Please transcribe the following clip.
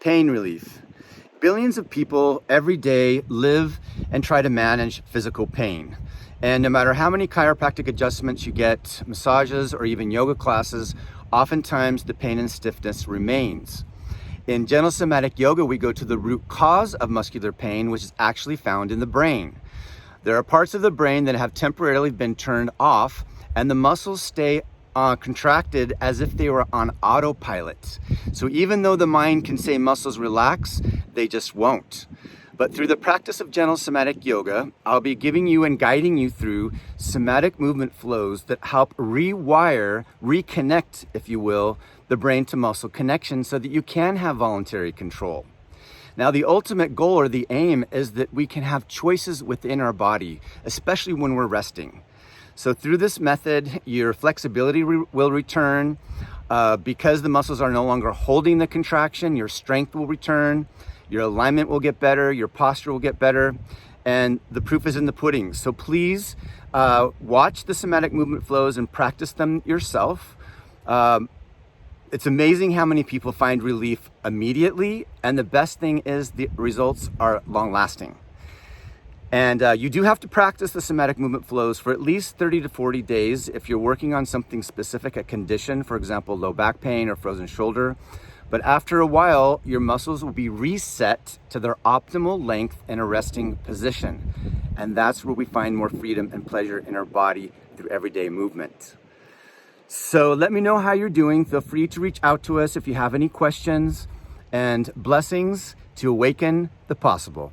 Pain relief. Billions of people every day live and try to manage physical pain. And no matter how many chiropractic adjustments you get, massages, or even yoga classes, oftentimes the pain and stiffness remains. In Gentle Somatic Yoga, we go to the root cause of muscular pain, which is actually found in the brain. There are parts of the brain that have temporarily been turned off, and the muscles stay contracted as if they were on autopilot. So even though the mind can say muscles relax, they just won't. But through the practice of Gentle Somatic Yoga, I'll be giving you and guiding you through somatic movement flows that help rewire, reconnect, if you will, the brain to muscle connection so that you can have voluntary control. Now, the ultimate goal or the aim is that we can have choices within our body, especially when we're resting. So through this method, your flexibility will return. Because the muscles are no longer holding the contraction, your strength will return, your alignment will get better, your posture will get better, and the proof is in the pudding. So please watch the somatic movement flows and practice them yourself. It's amazing how many people find relief immediately, and the best thing is the results are long-lasting. And you do have to practice the somatic movement flows for at least 30 to 40 days if you're working on something specific, a condition, for example, low back pain or frozen shoulder. But after a while, your muscles will be reset to their optimal length in a resting position. And that's where we find more freedom and pleasure in our body through everyday movement. So let me know how you're doing. Feel free to reach out to us if you have any questions, and blessings to awaken the possible.